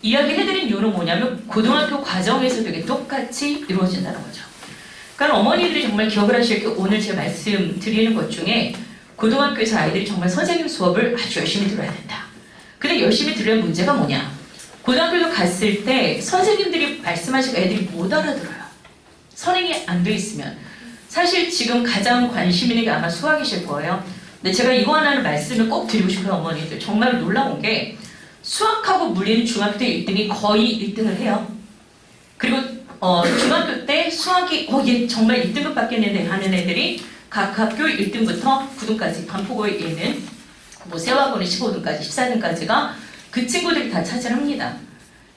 이야기를 해드린 이유는 뭐냐면 고등학교 과정에서도 이게 똑같이 이루어진다는 거죠. 그러니까 어머니들이 정말 기억을 하실 게 오늘 제가 말씀드리는 것 중에 고등학교에서 아이들이 정말 선생님 수업을 아주 열심히 들어야 된다. 근데 열심히 들으려면 문제가 뭐냐? 고등학교도 갔을 때 선생님들이 말씀하시고 애들이 못 알아들어요. 선행이 안 돼 있으면. 사실 지금 가장 관심 있는 게 아마 수학이실 거예요. 근데 제가 이거 하나는 말씀을 꼭 드리고 싶어요, 어머니들. 정말 놀라운 게 수학하고 물리는 중학교 때 1등이 거의 1등을 해요. 그리고 중학교 때 수학이 얘 정말 1등급 받겠는데 하는 애들이 각 학교 1등부터 9등까지 반포고에 있는 뭐 세화고는 15등까지 14등까지가 그 친구들이 다 차지합니다.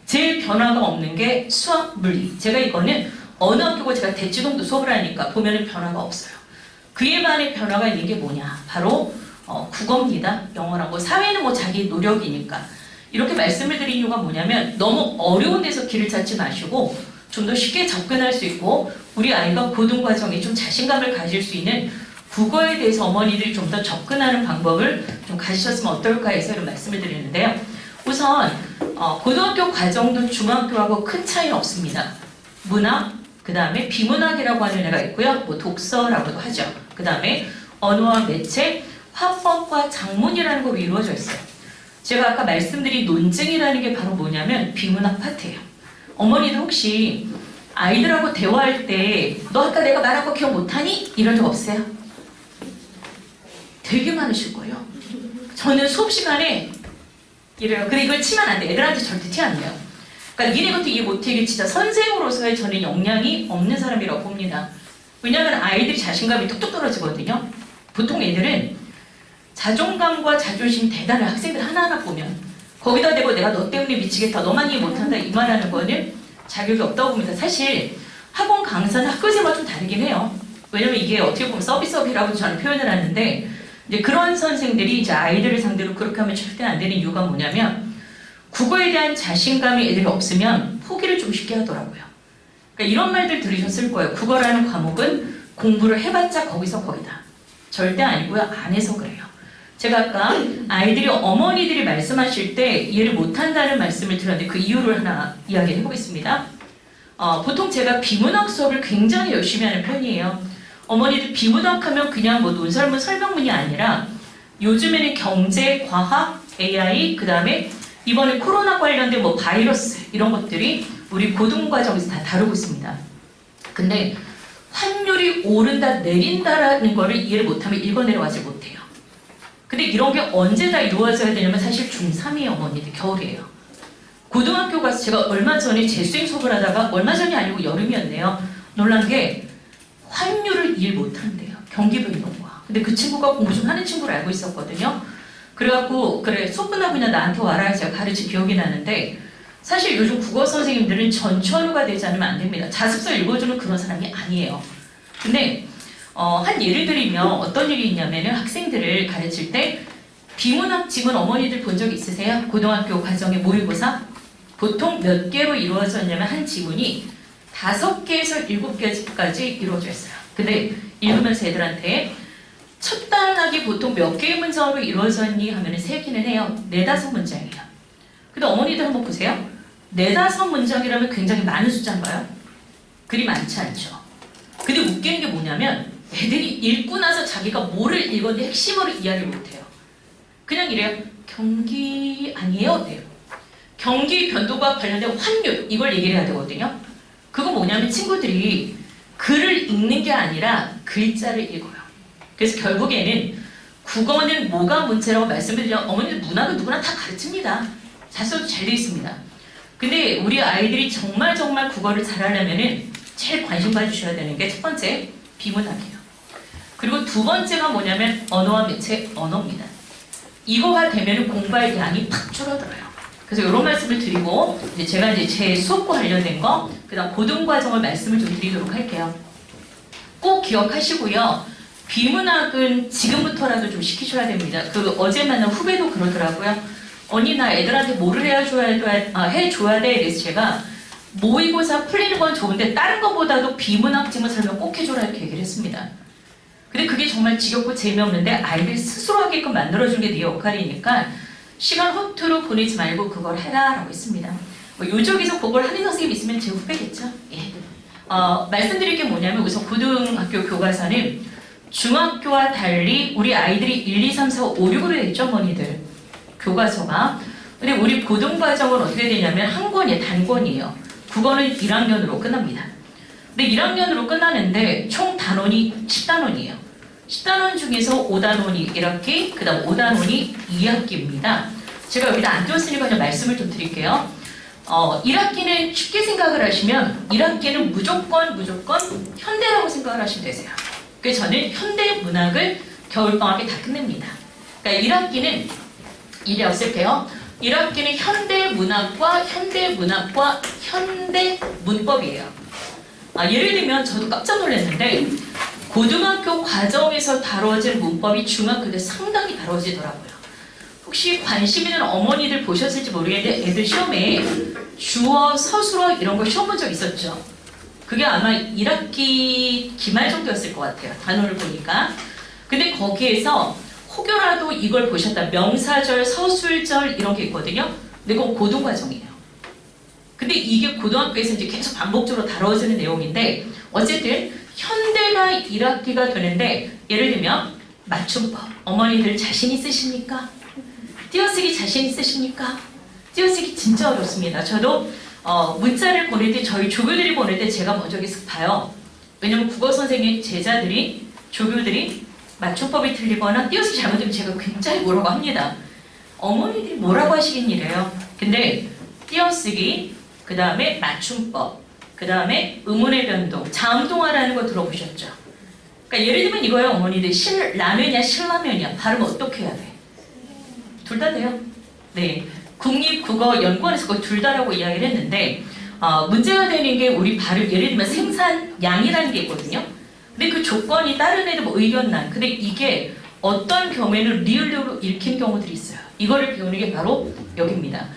제일 변화가 없는 게 수학, 물리. 제가 이거는 어느 학교고 제가 대치동도 수업을 하니까 보면은 변화가 없어요. 그에 반해 변화가 있는 게 뭐냐? 바로 국어입니다. 영어라고. 사회는 뭐 자기 노력이니까. 이렇게 말씀을 드린 이유가 뭐냐면 너무 어려운 데서 길을 찾지 마시고 좀 더 쉽게 접근할 수 있고 우리 아이가 고등과정에 좀 자신감을 가질 수 있는 국어에 대해서 어머니들이 좀 더 접근하는 방법을 좀 가지셨으면 어떨까 해서 이런 말씀을 드리는데요. 우선 고등학교 과정도 중학교하고 큰 차이는 없습니다. 문학, 그 다음에 비문학이라고 하는 애가 있고요. 뭐 독서라고도 하죠. 그 다음에 언어와 매체, 화법과 작문이라는 걸로 이루어져 있어요. 제가 아까 말씀드린 논증이라는 게 바로 뭐냐면 비문학 파트예요. 어머니들 혹시 아이들하고 대화할 때 너 아까 내가 말한 거 기억 못하니? 이런 적 없어요? 되게 많으실 거예요. 저는 수업 시간에 이래요. 근데 이걸 치면 안 돼. 애들한테 절대 티 안 내요. 그러니까 니네 것도 이해 못해. 이게 진짜 선생으로서의 저는 역량이 없는 사람이라고 봅니다. 왜냐하면 아이들이 자신감이 뚝뚝 떨어지거든요. 보통 애들은 자존감과 자존심 대단한 학생들 하나하나 보면 거기다 대고 내가 너 때문에 미치겠다. 너만 이해 못한다. 이 말하는 거는 자격이 없다고 봅니다. 사실 학원 강사는 학교생활 좀 다르긴 해요. 왜냐면 이게 어떻게 보면 서비스업이라고 저는 표현을 하는데 이제 그런 선생들이 이제 아이들을 상대로 그렇게 하면 절대 안 되는 이유가 뭐냐면 국어에 대한 자신감이 애들이 없으면 포기를 좀 쉽게 하더라고요. 그러니까 이런 말들 들으셨을 거예요. 국어라는 과목은 공부를 해봤자 거기서 거기다. 절대 아니고요. 안 해서 그래요. 제가 아까 아이들이 어머니들이 말씀하실 때 이해를 못한다는 말씀을 드렸는데 그 이유를 하나 이야기해 보겠습니다. 보통 제가 비문학 수업을 굉장히 열심히 하는 편이에요. 어머니들 비문학하면 그냥 뭐 논설문 설명문이 아니라 요즘에는 경제, 과학, AI, 그 다음에 이번에 코로나 관련된 뭐 바이러스 이런 것들이 우리 고등과정에서 다 다루고 있습니다. 근데 환율이 오른다 내린다라는 거를 이해를 못하면 읽어 내려가지 못해요. 근데 이런 게 언제 다 이루어져야 되냐면 사실 중3이에요. 어머니들 겨울이에요. 고등학교 가서 제가 얼마 전에 재수행 수업을 하다가 얼마 전이 아니고 여름이었네요. 놀란 게 환율을 이해 못한대요. 경기 변동과. 근데 그 친구가 공부 좀 하는 친구를 알고 있었거든요. 그래갖고 그래 수업 끝나고 그냥 나한테 와라 해서 제가 가르친 기억이 나는데 사실 요즘 국어 선생님들은 전천후가 되지 않으면 안 됩니다. 자습서 읽어주는 그런 사람이 아니에요. 근데 한 예를 들면 어떤 일이 있냐면은 학생들을 가르칠 때 비문학 지문 어머니들 본 적 있으세요? 고등학교 과정의 모의고사? 보통 몇 개로 이루어졌냐면 한 지문이 5개에서 7개까지 이루어져 있어요. 근데 읽으면서 애들한테 첫 단락이 보통 몇 개의 문장으로 이루어졌니 하면 3개는 해요. 4, 5문장이에요. 근데 어머니들 한번 보세요. 4, 5문장이라면 굉장히 많은 숫자인가요? 그리 많지 않죠. 근데 웃기는 게 뭐냐면 애들이 읽고 나서 자기가 뭐를 읽었는지 핵심으로 이해를 못해요. 그냥 이래요. 경기 아니에요? 돼요. 경기 변동과 관련된 환율 이걸 얘기를 해야 되거든요. 그거 뭐냐면 친구들이 글을 읽는 게 아니라 글자를 읽어요. 그래서 결국에는 국어는 뭐가 문제라고 말씀드리면 어머니들 문학은 누구나 다 가르칩니다. 자소도 잘 돼 있습니다. 근데 우리 아이들이 정말 국어를 잘하려면은 제일 관심 가주셔야 되는 게 첫 번째 비문학이에요. 그리고 두 번째가 뭐냐면 언어와 매체 언어입니다. 이거가 되면 공부할 양이 팍 줄어들어요. 그래서 이런 말씀을 드리고 이제 제가 이제 제 수업과 관련된 거 그다음 고등과정을 말씀을 좀 드리도록 할게요. 꼭 기억하시고요. 비문학은 지금부터라도 좀 시키셔야 됩니다. 그 어제 만난 후배도 그러더라고요. 언니 나 애들한테 뭐를 해줘야 돼. 그래서 제가 모의고사 풀리는 건 좋은데 다른 것보다도 비문학 지문 설명 꼭 해줘라 이렇게 얘기를 했습니다. 근데 그게 정말 지겹고 재미없는데 아이들 스스로 하게끔 만들어주는 게 네 역할이니까 시간 허투루 보내지 말고 그걸 해라 라고 했습니다. 뭐 요쪽에서 그걸 하는 선생님이 있으면 제 후배겠죠. 예. 말씀드릴 게 뭐냐면 우선 고등학교 교과서는 중학교와 달리 우리 아이들이 1, 2, 3, 4, 5, 6으로 했죠, 어머니들. 교과서가. 근데 우리 고등과정은 어떻게 되냐면 한 권이에요, 단권이에요. 국어는 1학년으로 끝납니다. 근데 1학년으로 끝나는데 총 단원이 10단원이에요. 10단원 중에서 5단원이 1학기, 그 다음 5단원이 2학기입니다. 제가 여기다 안 띄웠으니까 좀 말씀을 좀 드릴게요. 1학기는 쉽게 생각을 하시면 1학기는 무조건 현대라고 생각을 하시면 되세요. 그래서 저는 현대 문학을 겨울방학에 다 끝냅니다. 그러니까 1학기는 이래 쓸게요. 1학기는 현대 문학과 현대 문법이에요. 예를 들면 저도 깜짝 놀랐는데 고등학교 과정에서 다뤄진 문법이 중학교 때 상당히 다뤄지더라고요. 혹시 관심 있는 어머니들 보셨을지 모르겠는데 애들 시험에 주어, 서술어 이런 거 시험 본 적 있었죠? 그게 아마 1학기 기말 정도였을 것 같아요. 단어를 보니까. 근데 거기에서 혹여라도 이걸 보셨다. 명사절, 서술절 이런 게 있거든요. 근데 그건 고등과정이에요. 근데 이게 고등학교에서 이제 계속 반복적으로 다뤄지는 내용인데 어쨌든 현대가 1학기가 되는데 예를 들면 맞춤법. 어머니들 자신 있으십니까? 띄어쓰기 자신 있으십니까? 띄어쓰기 진짜 어렵습니다. 저도 문자를 보낼 때 저희 조교들이 보낼 때 제가 먼저 계속 봐요. 왜냐면 국어 선생님 제자들이 조교들이 맞춤법이 틀리거나 띄어쓰기 잘못되면 제가 굉장히 뭐라고 합니다. 어머니들이 뭐라고 하시겠니래요. 근데 띄어쓰기, 그 다음에 맞춤법, 그 다음에 의문의 변동, 자음동화라는 거 들어보셨죠? 그러니까 예를 들면 이거예요. 어머니들 라면이야 신라면이야 발음 어떻게 해야 돼? 둘 다 돼요. 네, 국립국어연구원에서 그거 둘 다라고 이야기를 했는데 문제가 되는 게 우리 발음 예를 들면 생산량이라는 게 있거든요. 근데 그 조건이 다른 애들 뭐 의견난 근데 이게 어떤 경우에는 리을로 읽히는 경우들이 있어요. 이거를 배우는 게 바로 여기입니다.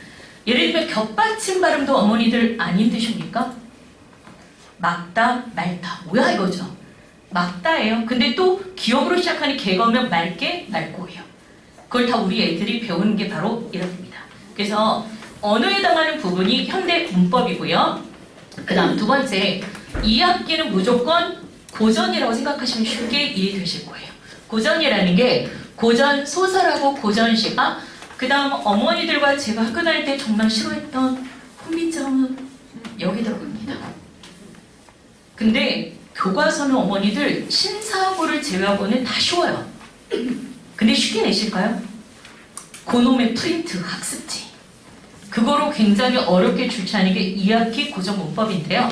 예를 들면 겹받침 발음도 어머니들 안 힘드십니까? 막다, 말다 뭐야 이거죠? 막다예요. 근데 또 기억으로 시작하는 개거면 맑게, 맑고예요. 그걸 다 우리 애들이 배우는 게 바로 이렇습니다. 그래서 언어에 해당하는 부분이 현대 문법이고요. 그 다음 두 번째, 2학기는 무조건 고전이라고 생각하시면 쉽게 이해되실 거예요. 고전이라는 게 고전 소설하고 고전 시가, 그 다음 어머니들과 제가 학교 다닐 때 정말 싫어했던 혼비점은 여기 들어갑니다. 근데 교과서는 어머니들 신사고를 제외하고는 다 쉬워요. 근데 쉽게 내실까요? 고놈의 프린트 학습지. 그거로 굉장히 어렵게 출제하는 게 2학기 고전 문법인데요.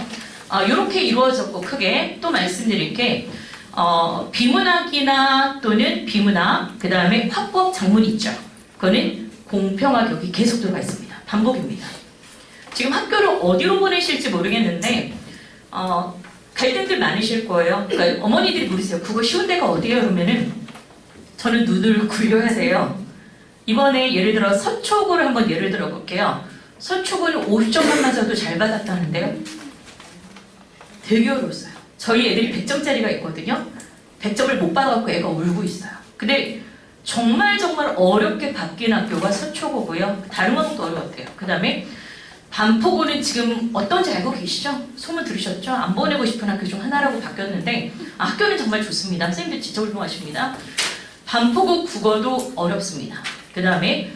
이렇게 이루어졌고 크게 또 말씀드릴 게 비문학이나 또는 비문학, 그 다음에 화법 작문이 있죠. 그거는 공평하게 여기 계속 들어가 있습니다. 반복입니다. 지금 학교를 어디로 보내실지 모르겠는데 갈등들 많으실 거예요. 그러니까 어머니들이 물으세요. 그거 쉬운 데가 어디예요? 그러면은 저는 눈을 굴려야 돼요. 이번에 예를 들어 서초고를 한번 예를 들어 볼게요. 서초고는 50점만 맞아도 잘 받았다는데요. 되게 어려웠어요. 저희 애들이 100점짜리가 있거든요. 100점을 못 받아갖고 애가 울고 있어요. 근데 정말 어렵게 바뀐 학교가 서초고고요. 다른 과목도 어려웠대요. 그 다음에 반포고는 지금 어떤지 알고 계시죠? 소문 들으셨죠? 안 보내고 싶은 학교 중 하나라고 바뀌었는데 학교는 정말 좋습니다. 선생님들 진짜 훌륭하십니다. 반포고 국어도 어렵습니다. 그 다음에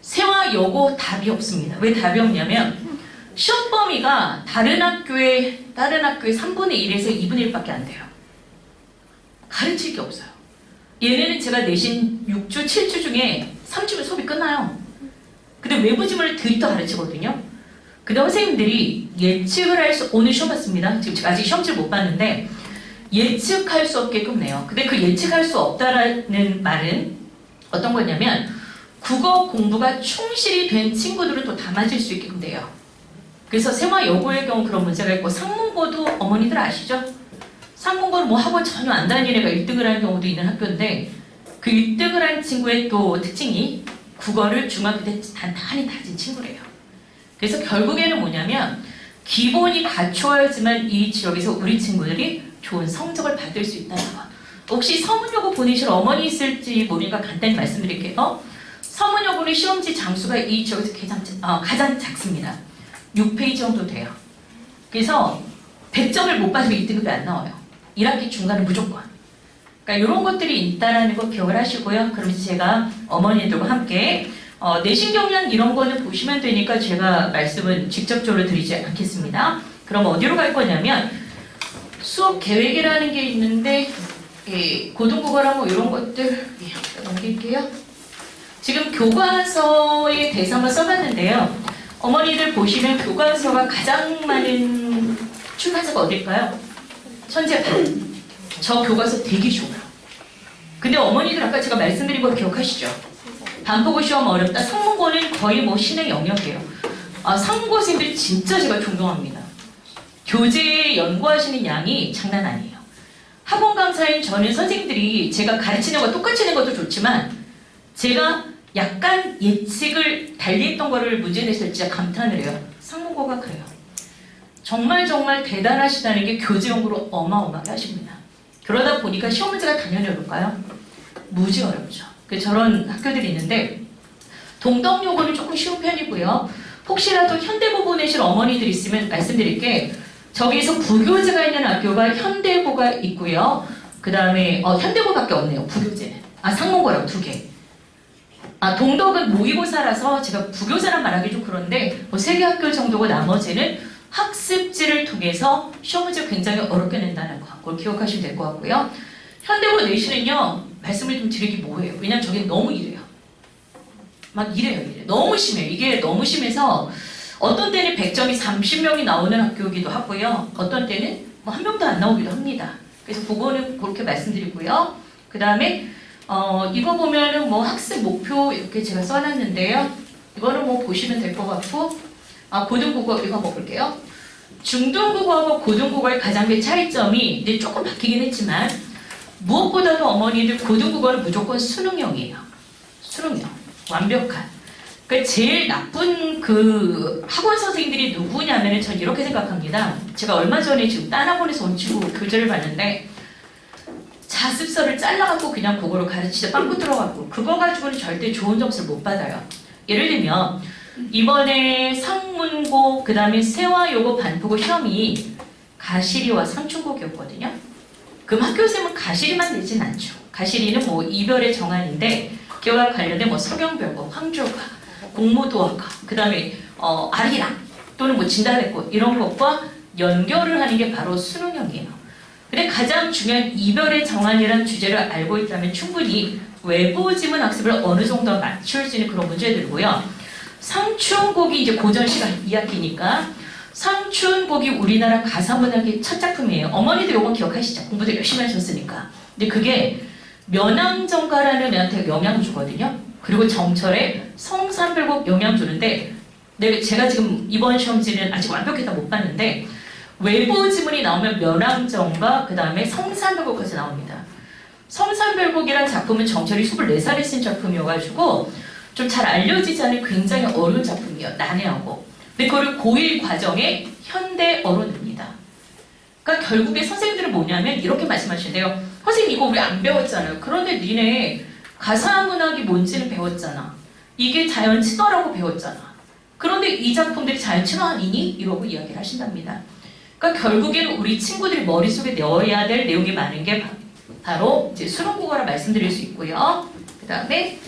세화여고 답이 없습니다. 왜 답이 없냐면 시험 범위가 다른 학교의 3분의 1에서 2분의 1밖에 안 돼요. 가르칠 게 없어요. 얘네는 제가 내신 6주, 7주 중에 3주면 수업이 끝나요. 근데 외부 지문을 드립도 가르치거든요. 그 다음 선생님들이 예측을 할 수, 오늘 시험 봤습니다. 지금 제가 아직 시험지를 못 봤는데 예측할 수 없게끔 내요. 근데 그 예측할 수 없다라는 말은 어떤 거냐면 국어 공부가 충실히 된 친구들은 또 다 맞을 수 있게끔 돼요. 그래서 세화여고의 경우 그런 문제가 있고 상문고도 어머니들 아시죠? 상문고는 뭐 학원 전혀 안 다니는 애가 1등을 하는 경우도 있는 학교인데 그 1등을 한 친구의 또 특징이 국어를 중학교 때 단단히 다진 친구래요. 그래서 결국에는 뭐냐면 기본이 갖추어야지만 이 지역에서 우리 친구들이 좋은 성적을 받을 수 있다는 것. 혹시 서문여고 보내실 어머니 있을지 모르니까 간단히 말씀드릴게요. 서문여고는 시험지 장수가 이 지역에서 가장 작습니다. 6페이지 정도 돼요. 그래서 100점을 못 받으면 2등급이 안 나와요. 1학기 중간에 무조건. 그러니까 이런 것들이 있다는 거 기억을 하시고요. 그럼 제가 어머니들과 함께 내신 경량 이런 거는 보시면 되니까 제가 말씀은 직접적으로 드리지 않겠습니다. 그럼 어디로 갈 거냐면 수업 계획이라는 게 있는데 고등국어랑 뭐 이런 것들 넘길게요. 지금 교과서의 대상을 써봤는데요. 어머니들 보시면 교과서가 가장 많은 출판사가 어딜까요? 천재반. 저 교과서 되게 좋아요. 근데 어머니들 아까 제가 말씀드린 거 기억하시죠? 반포고 시험 어렵다. 상문고는 거의 뭐 신의 영역이에요. 상문고생들 진짜 제가 존경합니다. 교재에 연구하시는 양이 장난 아니에요. 학원 강사인 저는 선생님들이 제가 가르치는 거 똑같이 하는 것도 좋지만 제가 약간 예측을 달리 했던 거를 문제 냈을 때 진짜 감탄을 해요. 상문고가 그래요. 정말 대단하시다는 게 교재 연구로 어마어마하게 하십니다. 그러다 보니까 시험 문제가 당연히 어려울까요? 무지 어렵죠. 저런 학교들이 있는데 동덕여고는 조금 쉬운 편이고요. 혹시라도 현대고 보내실 어머니들 있으면 말씀드릴게 저기에서 부교재가 있는 학교가 현대고가 있고요. 그 다음에 현대고밖에 없네요. 부교재는. 상문고라고 2개. 동덕은 모의고사라서 제가 부교재란 말하기 좀 그런데 뭐 3개 학교 정도고 나머지는 학습지를 통해서 시험 문제 굉장히 어렵게 낸다는 거. 그걸 기억하시면 될 것 같고요. 현대고 내신은요. 말씀을 좀 드리기 뭐해요. 왜냐면 저게 너무 이래요. 막 이래요. 너무 심해요. 이게 너무 심해서 어떤 때는 100점이 30명이 나오는 학교이기도 하고요. 어떤 때는 뭐 1명도 안 나오기도 합니다. 그래서 그거는 그렇게 말씀드리고요. 그 다음에 이거 보면은 뭐 학습 목표 이렇게 제가 써놨는데요. 이거는 뭐 보시면 될 것 같고 고등국어 이거 한번 볼게요. 중등국어하고 고등국어의 가장 큰 차이점이 이제 조금 바뀌긴 했지만 무엇보다도 어머니들 고등국어는 무조건 수능형이에요. 수능형. 완벽한. 그러니까 제일 나쁜 그 학원 선생님들이 누구냐면 전 이렇게 생각합니다. 제가 얼마 전에 지금 딴 학원에서 온 친구 교재를 봤는데 자습서를 잘라갖고 그냥 그거로 가르치다 빵꾸 들어갖고 그거 가지고는 절대 좋은 점수를 못 받아요. 예를 들면 이번에 상문고 그 다음에 세화여고 반포고 시험이 가시리와 삼춘곡이었거든요. 그럼 학교쌤은 가시리만 내진 않죠. 가시리는 뭐 이별의 정안인데 그와 관련된 뭐 서경별거, 황조가, 공모도화가, 그 다음에 아리랑 또는 뭐 진달래꽃 이런 것과 연결을 하는 게 바로 수능형이에요. 근데 가장 중요한 이별의 정안이라는 주제를 알고 있다면 충분히 외부 지문 학습을 어느 정도 맞출 수 있는 그런 문제들이고요. 상춘곡이 이제 고전 시간 2학기니까 상춘곡이 우리나라 가사문학의 첫 작품이에요. 어머니도 요거 기억하시죠? 공부도 열심히 하셨으니까. 근데 그게 면왕정가라는 애한테 영향 주거든요. 그리고 정철에 성삼별곡 영향 주는데 제가 지금 이번 시험지는 아직 완벽히 다 못 봤는데 외부 지문이 나오면 면왕정가 그 다음에 성삼별곡까지 나옵니다. 성삼별곡이라는 작품은 정철이 24살에 쓴 작품이어가지고 좀 잘 알려지지 않은 굉장히 어려운 작품이에요. 난해하고. 근데 그걸 고1 과정에 현대어로 냅니다. 그러니까 결국에 선생님들은 뭐냐면 이렇게 말씀하시는데요. 선생님 이거 우리 안 배웠잖아요. 그런데 니네 가사문학이 뭔지는 배웠잖아. 이게 자연 친화라고 배웠잖아. 그런데 이 작품들이 자연 친화 아니니? 이러고 이야기를 하신답니다. 그러니까 결국에는 우리 친구들이 머릿속에 넣어야 될 내용이 많은 게 바로 이제 수능국어라 말씀드릴 수 있고요. 그 다음에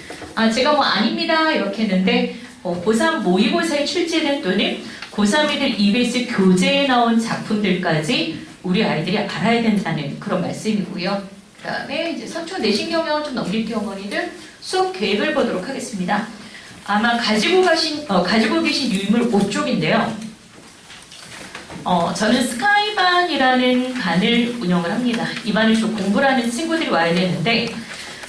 제가 뭐 아닙니다 이렇게 했는데 고3 모의고사에 출제된 또는 고3이들 EBS 교재에 나온 작품들까지 우리 아이들이 알아야 된다는 그런 말씀이고요. 그 다음에 이제 선초 내신 경향을 좀 넘길게요. 어머니들 수업 계획을 보도록 하겠습니다. 아마 가지고 계신 유인물 5쪽인데요. 저는 스카이반이라는 반을 운영을 합니다. 이 반을 좀 공부를 하는 친구들이 와야 되는데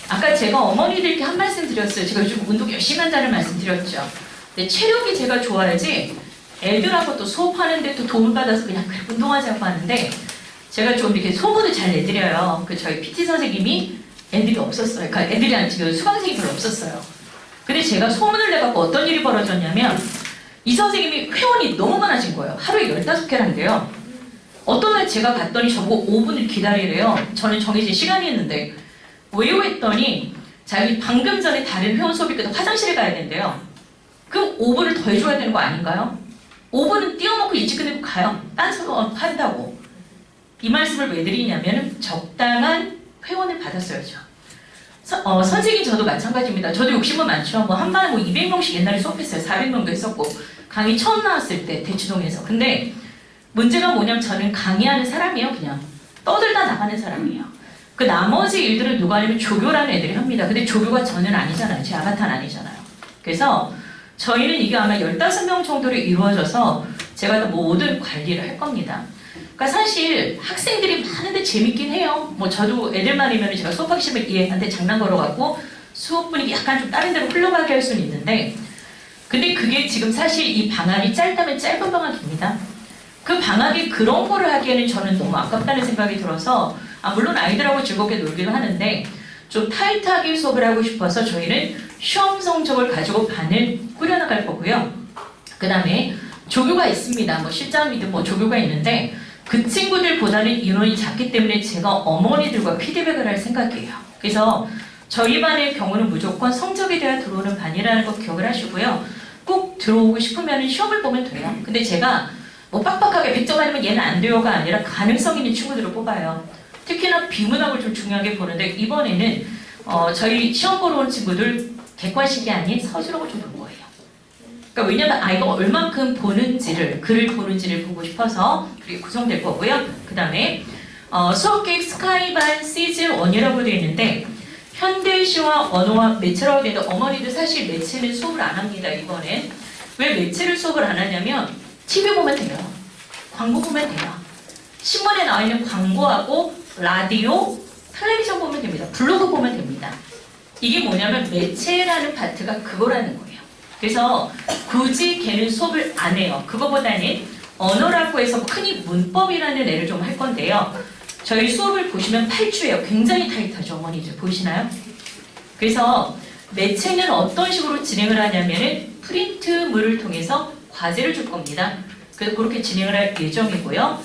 아까 제가 어머니들께 한 말씀 드렸어요. 제가 요즘 운동 열심히 한다는 말씀 드렸죠. 근데 체력이 제가 좋아야지 애들하고 또 수업하는데 또 도움을 받아서 그냥 운동하자고 하는데 제가 좀 이렇게 소문을 잘 내드려요. 저희 PT 선생님이 애들이 없었어요. 그러니까 애들이 아니라 지금 수강생이 별로 없었어요. 근데 제가 소문을 내갖고 어떤 일이 벌어졌냐면 이 선생님이 회원이 너무 많아진 거예요. 하루에 15개란데요. 어떤 날 제가 갔더니 저보고 5분을 기다리래요. 저는 정해진 시간이 있는데 왜요? 했더니 자기 방금 전에 다른 회원 수업이 끝나서 화장실에 가야 된대요. 그럼 5분을 더 해줘야 되는 거 아닌가요? 5분은 띄워놓고 일찍 끝내고 가요. 딴소리 한다고. 이 말씀을 왜 드리냐면 적당한 회원을 받았어야죠. 선생님 저도 마찬가지입니다. 저도 욕심은 많죠. 뭐 한 반에 뭐 200명씩 옛날에 수업했어요. 400명도 했었고 강의 처음 나왔을 때 대치동에서. 근데 문제가 뭐냐면 저는 강의하는 사람이에요. 그냥 떠들다 나가는 사람이에요. 그 나머지 일들은 누가 하냐면 조교라는 애들이 합니다. 근데 조교가 저는 아니잖아요. 제 아바타는 아니잖아요. 그래서 저희는 이게 아마 15명 정도로 이루어져서 제가 모든 관리를 할 겁니다. 그러니까 사실 학생들이 많은데 재밌긴 해요. 뭐 저도 애들만이면 제가 수업하기 싫으면 얘한테 장난 걸어갖고 수업 분위기 약간 좀 다른 데로 흘러가게 할 수는 있는데, 근데 그게 지금 사실 이 방학이 짧다면 짧은 방학입니다. 그 방학에 그런 거를 하기에는 저는 너무 아깝다는 생각이 들어서, 물론 아이들하고 즐겁게 놀기도 하는데 좀 타이트하게 수업을 하고 싶어서 저희는 시험 성적을 가지고 반을 꾸려나갈 거고요. 그 다음에 조교가 있습니다. 뭐 실장이든 뭐 조교가 있는데 그 친구들보다는 인원이 작기 때문에 제가 어머니들과 피드백을 할 생각이에요. 그래서 저희 반의 경우는 무조건 성적에 대한 들어오는 반이라는 거 기억을 하시고요. 꼭 들어오고 싶으면 시험을 보면 돼요. 근데 제가 뭐 빡빡하게 100점 아니면 얘는 안 돼요가 아니라 가능성 있는 친구들을 뽑아요. 특히나 비문학을 좀 중요하게 보는데 이번에는 저희 시험 보러 온 친구들 객관식이 아닌 서술하고 좀 볼 거예요. 그러니까 왜냐면 아이가 얼만큼 보는지를, 글을 보는지를 보고 싶어서 그게 구성될 거고요. 그 다음에 수업계획 스카이반 시즌 1이라고 되어 있는데 현대시와 언어와 매체라고 되어 있는데 어머니들 사실 매체는 수업을 안 합니다. 이번엔. 왜 매체를 수업을 안 하냐면 TV 보면 돼요. 광고 보면 돼요. 신문에 나와 있는 광고하고 라디오, 텔레비전 보면 됩니다. 블로그 보면 됩니다. 이게 뭐냐면 매체라는 파트가 그거라는 거예요. 그래서 굳이 걔는 수업을 안 해요. 그거보다는 언어라고 해서 흔히 문법이라는 애를 좀 할 건데요. 저희 수업을 보시면 8주예요. 굉장히 타이트하죠. 어머니들 보이시나요? 그래서 매체는 어떤 식으로 진행을 하냐면은 프린트물을 통해서 과제를 줄 겁니다. 그래서 그렇게 진행을 할 예정이고요.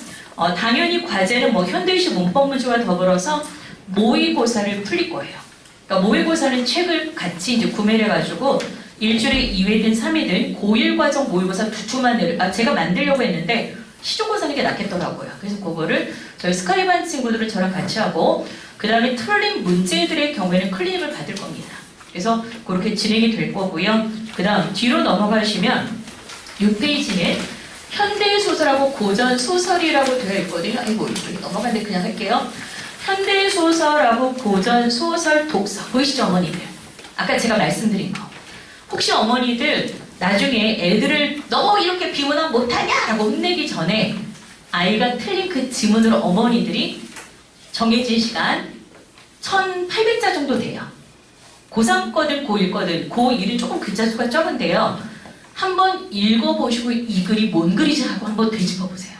당연히 과제는 뭐 현대시 문법 문제와 더불어서 모의고사를 풀릴 거예요. 그러니까 모의고사는 책을 같이 이제 구매를 해가지고 일주일에 2회든 3회든 고1 과정 모의고사 2주만 제가 만들려고 했는데 시중고사는 게 낫겠더라고요. 그래서 그거를 저희 스카이반 친구들은 저랑 같이 하고 그 다음에 틀린 문제들의 경우에는 클리닉을 받을 겁니다. 그래서 그렇게 진행이 될 거고요. 그 다음 뒤로 넘어가시면 6페이지는 현대소설하고 고전소설이라고 되어 있거든요. 아이고 이렇게 넘어갔는데 그냥 할게요. 현대소설하고 고전소설 독서 보이시죠 어머니들? 아까 제가 말씀드린 거. 혹시 어머니들 나중에 애들을 너 이렇게 비문학 못하냐? 라고 혼내기 전에 아이가 틀린 그 지문으로 어머니들이 정해진 시간 1800자 정도 돼요. 고3 거든 고1 거든 고1은 조금 글자 수가 적은데요. 한번 읽어보시고 이 글이 뭔 글이지 하고 한번 되짚어보세요.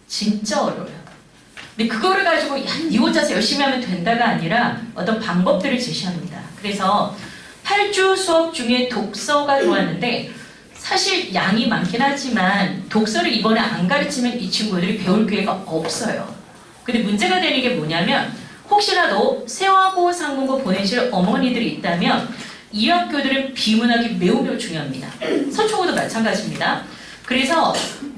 진짜 어려워요. 근데 그거를 가지고 니 혼자서 열심히 하면 된다가 아니라 어떤 방법들을 제시합니다. 그래서 8주 수업 중에 독서가 들어왔는데 사실 양이 많긴 하지만 독서를 이번에 안 가르치면 이 친구들이 배울 기회가 없어요. 근데 문제가 되는 게 뭐냐면 혹시라도 세화고 상공고 보내실 어머니들이 있다면 이 학교들은 비문학이 매우 중요합니다. 서초고도 마찬가지입니다. 그래서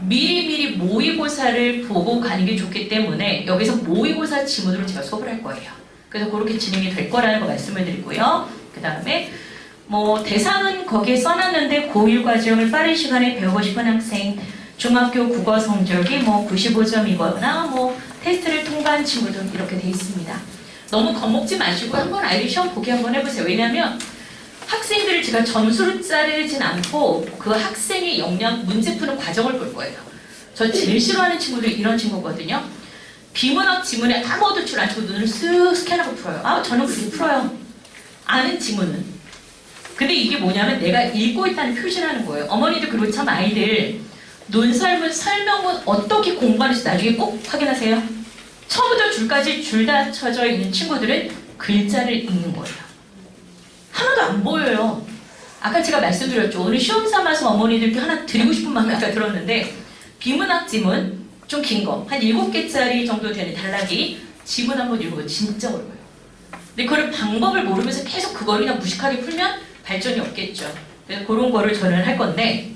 미리미리 모의고사를 보고 가는 게 좋기 때문에 여기서 모의고사 지문으로 제가 수업을 할 거예요. 그래서 그렇게 진행이 될 거라는 거 말씀을 드리고요. 그 다음에 뭐 대상은 거기에 써놨는데 고1 과정을 빠른 시간에 배우고 싶은 학생, 중학교 국어 성적이 뭐 95점이거나 뭐 테스트를 통과한 친구들 이렇게 돼 있습니다. 너무 겁먹지 마시고 한번 아이들 시험 보기 한번 해보세요. 왜냐하면 학생들을 제가 점수로 자르진 않고 그 학생의 역량, 문제 푸는 과정을 볼 거예요. 저 제일 싫어하는 친구들이 이런 친구거든요. 비문학 지문에 아무것도 줄 안 치고 눈을 쓱 스캔하고 풀어요. 저는 그렇게 풀어요. 아는 지문은. 근데 이게 뭐냐면 내가 읽고 있다는 표시를 하는 거예요. 어머니도 그리고 참 아이들 논설문, 설명문 어떻게 공부하는지 나중에 꼭 확인하세요. 처음부터 줄까지 줄 다 쳐져 있는 친구들은 글자를 읽는 거예요. 하나도 안 보여요. 아까 제가 말씀드렸죠. 오늘 시험 삼아서 어머니들께 하나 드리고 싶은 마음이 아까 들었는데 비문학 지문 좀 긴 거, 한 7개짜리 정도 되는 단락이 지문 한번 읽어요. 진짜 어려워요. 근데 그걸 방법을 모르면서 계속 그걸 그냥 무식하게 풀면 발전이 없겠죠. 그래서 그런 거를 저는 할 건데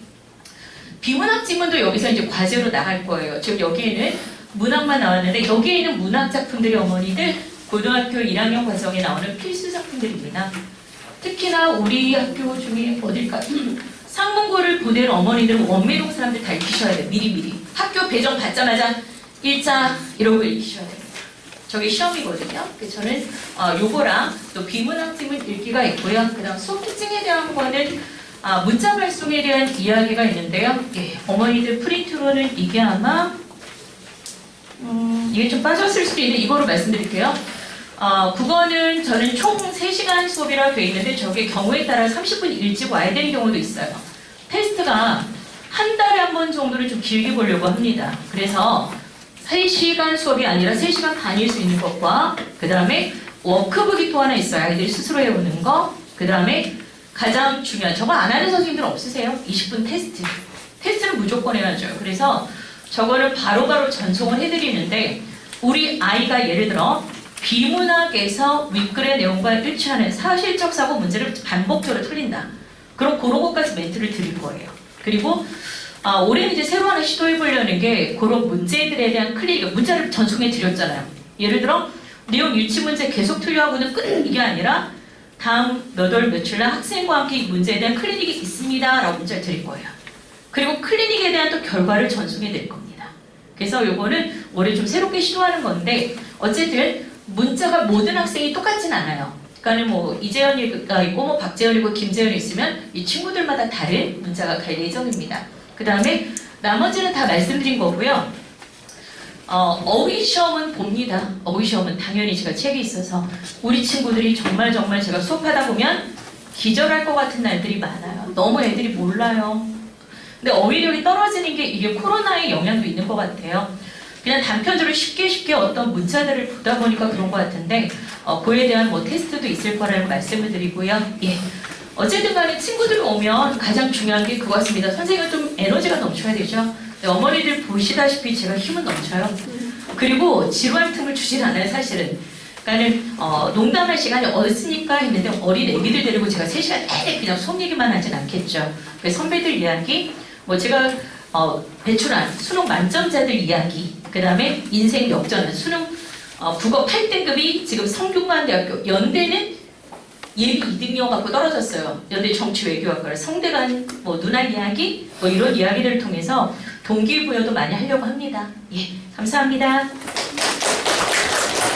비문학 지문도 여기서 이제 과제로 나갈 거예요. 지금 여기에는 문학만 나왔는데 여기에는 문학 작품들이 어머니들 고등학교 1학년 과정에 나오는 필수 작품들입니다. 특히나 우리 학교 중에 어딜까? 상문고를 보낸 어머니들은 원미동 사람들 다 읽히셔야 돼요. 미리미리. 학교 배정 받자마자 1자 이러고 읽히셔야 돼요. 저게 시험이거든요. 그래서 저는 요거랑 또 비문학 지문 읽기가 있고요. 그 다음 수업 특징에 대한 거는 문자 발송에 대한 이야기가 있는데요. 예, 어머니들 프린트로는 이게 아마 이게 좀 빠졌을 수도 있는데 이거로 말씀드릴게요. 국어는 저는 총 3시간 수업이라 되어 있는데 저게 경우에 따라 30분 일찍 와야 되는 경우도 있어요. 테스트가 한 달에 한 번 정도를 좀 길게 보려고 합니다. 그래서 3시간 수업이 아니라 3시간 반일 수 있는 것과 그 다음에 워크북이 또 하나 있어요. 아이들이 스스로 해오는 거. 그 다음에 가장 중요한 저거 안 하는 선생님들 없으세요? 20분 테스트. 테스트는 무조건 해야죠. 그래서 저거를 바로바로 전송을 해드리는데 우리 아이가 예를 들어 비문학에서 윗글의 내용과 일치하는 사실적 사고 문제를 반복적으로 틀린다. 그럼 그런 것까지 멘트를 드릴 거예요. 그리고 올해는 이제 새로 하나 시도해보려는 게 그런 문제들에 대한 클릭, 문자를 전송해 드렸잖아요. 예를 들어 내용 일치 문제 계속 틀려하고는 끝 이게 아니라 다음 몇 월 며칠 날 학생과 함께 이 문제에 대한 클리닉이 있습니다 라고 문자를 드릴 거예요. 그리고 클리닉에 대한 또 결과를 전송해 드릴 겁니다. 그래서 요거는 올해 좀 새롭게 시도하는 건데 어쨌든 문자가 모든 학생이 똑같진 않아요. 그러니까 뭐 이재현이가 있고 뭐 박재현이고 김재현이 있으면 이 친구들마다 다른 문자가 갈 예정입니다. 그 다음에 나머지는 다 말씀드린 거고요. 어휘 시험은 봅니다. 어휘 시험은 당연히 제가 책이 있어서 우리 친구들이 정말 제가 수업하다 보면 기절할 것 같은 날들이 많아요. 너무 애들이 몰라요. 근데 어휘력이 떨어지는 게 이게 코로나의 영향도 있는 것 같아요. 그냥 단편적으로 쉽게 어떤 문자들을 보다 보니까 그런 것 같은데 그에 대한 뭐 테스트도 있을 거라고 말씀을 드리고요. 예. 어쨌든 간에 친구들 오면 가장 중요한 게 그거 같습니다. 선생님은 좀 에너지가 넘쳐야 되죠. 어머니들 보시다시피 제가 힘은 넘쳐요. 그리고 지루할 틈을 주진 않아요, 사실은. 그러니까는 농담할 시간이 없으니까 했는데 어린 애기들 데리고 제가 3시간 내내 그냥 수업 얘기만 하진 않겠죠. 선배들 이야기, 뭐 제가 배출한 수능 만점자들 이야기, 그 다음에 인생 역전은 수능 국어 8등급이 지금 성균관대학교 연대는 예비 2등이어갖고 떨어졌어요. 연대 정치외교학과를 성대간 뭐 누나 이야기 뭐 이런 이야기들을 통해서 동기부여도 많이 하려고 합니다. 예, 감사합니다.